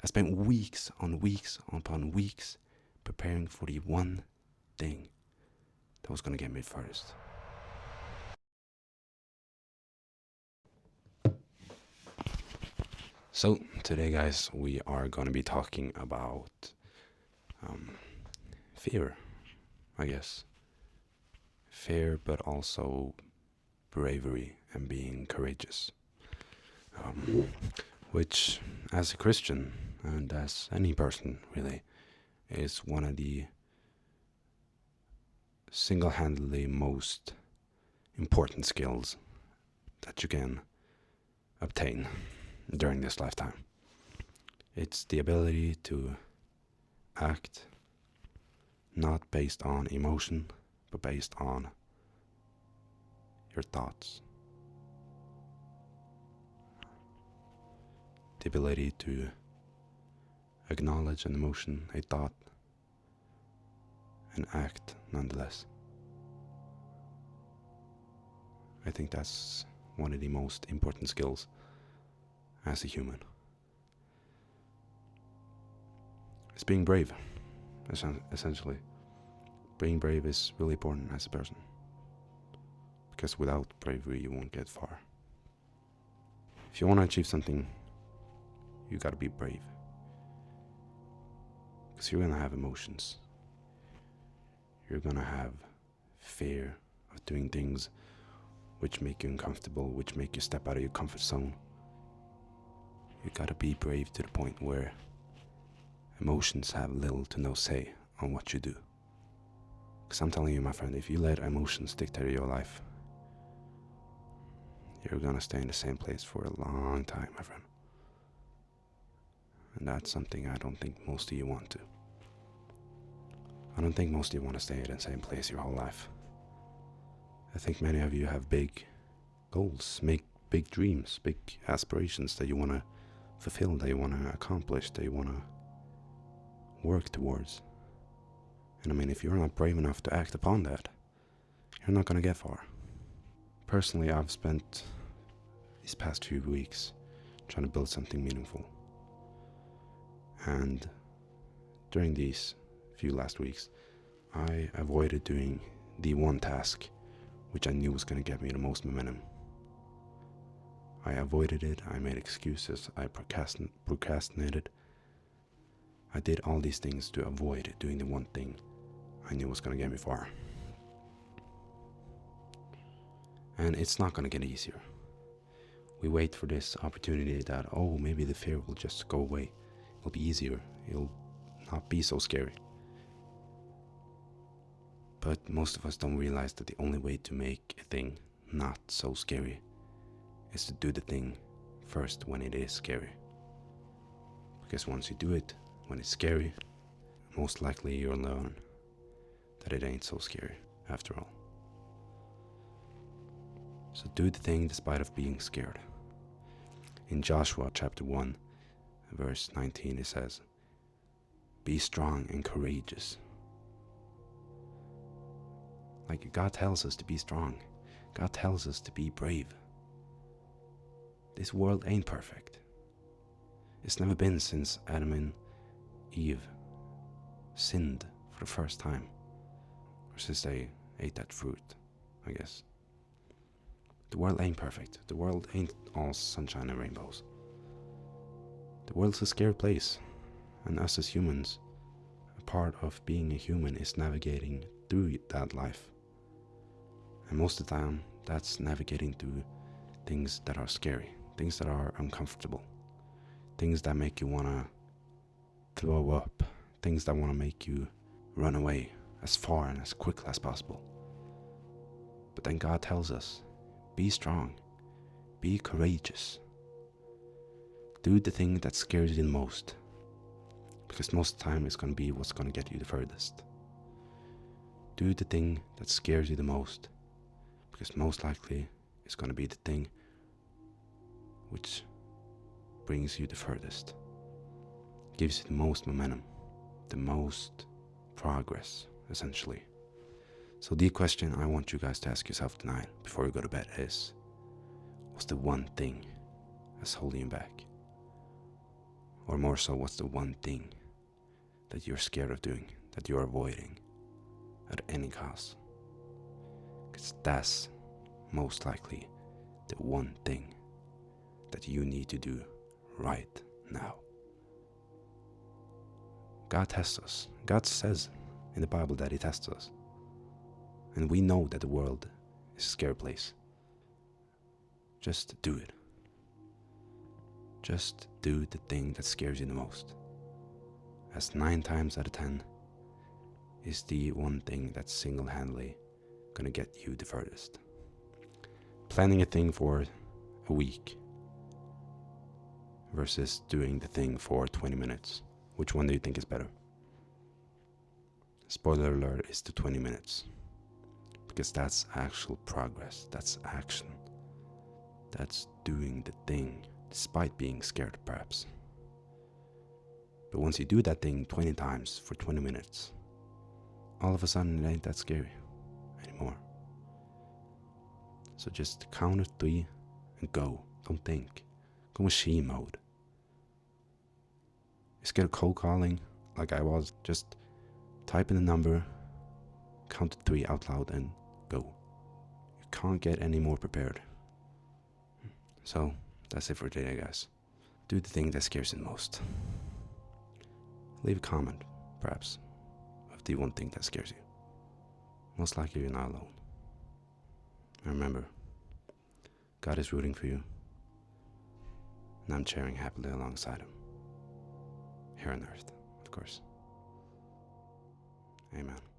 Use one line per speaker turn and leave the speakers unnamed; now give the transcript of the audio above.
I spent weeks on weeks upon weeks preparing for the one thing that was going to get me first. So today, guys, we are going to be talking about fear, I guess. Fear, but also bravery and being courageous. Which, as a Christian, and as any person really, is one of the single-handedly most important skills that you can obtain during this lifetime. It's the ability to act not based on emotion, but based on your thoughts. The ability to acknowledge an emotion, a thought, and act nonetheless. I think that's one of the most important skills as a human. It's being brave, essentially. Being brave is really important as a person, because without bravery you won't get far. If you want to achieve something, you gotta be brave, because you're gonna have emotions. You're gonna have fear of doing things which make you uncomfortable, which make you step out of your comfort zone. You gotta be brave to the point where emotions have little to no say on what you do. Because I'm telling you, my friend, if you let emotions dictate your life, you're gonna stay in the same place for a long time, my friend. And that's something I don't think most of you want to. I don't think most of you want to stay in the same place your whole life. I think many of you have big goals, make big dreams, big aspirations that you want to fulfill, that you want to accomplish, that you want to work towards. And I mean, if you're not brave enough to act upon that, you're not going to get far. Personally, I've spent these past few weeks trying to build something meaningful. And during these few last weeks, I avoided doing the one task which I knew was going to get me the most momentum. I avoided it, I made excuses, I procrastinated. I did all these things to avoid doing the one thing I knew was going to get me far. And it's not going to get easier. We wait for this opportunity that, oh, maybe the fear will just go away. It'll be easier. It'll not be so scary. But most of us don't realize that the only way to make a thing not so scary is to do the thing first when it is scary. Because once you do it when it's scary, most likely you'll learn that it ain't so scary after all. So do the thing despite of being scared. In Joshua chapter 1, verse 19, it says, "Be strong and courageous." Like, God tells us to be strong. God tells us to be brave. This world ain't perfect. It's never been since Adam and Eve sinned for the first time. Or since they ate that fruit, I guess. The world ain't perfect. The world ain't all sunshine and rainbows. The world's a scary place. And us as humans, a part of being a human is navigating through that life. And most of the time, that's navigating through things that are scary, things that are uncomfortable, things that make you want to throw up, things that want to make you run away as far and as quickly as possible. But then God tells us, be strong, be courageous, do the thing that scares you the most, because most of the time it's going to be what's going to get you the furthest. Do the thing that scares you the most, because most likely it's going to be the thing which brings you the furthest, gives you the most momentum, the most progress, essentially. So the question I want you guys to ask yourself tonight before you go to bed is, what's the one thing that's holding you back? Or more so, what's the one thing that you're scared of doing, that you're avoiding at any cost? Because that's most likely the one thing that you need to do right now. God tests us. God says in the Bible that He tests us. And we know that the world is a scary place. Just do it. Just do the thing that scares you the most. As 9 times out of 10 is the one thing that's single-handedly gonna get you the furthest. Planning a thing for a week versus doing the thing for 20 minutes. Which one do you think is better? Spoiler alert, is the 20 minutes. Because that's actual progress. That's action. That's doing the thing despite being scared, perhaps. But once you do that thing 20 times for 20 minutes, all of a sudden it ain't that scary anymore. So just count to 3 and go. Don't think. Go machine mode. You're scared of cold calling like I was. Just type in the number, count to 3 out loud and go. You can't get any more prepared. So that's it for today, guys. Do the thing that scares you the most. Leave a comment, perhaps, of the one thing that scares you. Most likely you're not alone. And remember, God is rooting for you, and I'm cheering happily alongside Him. Here on earth, of course. Amen.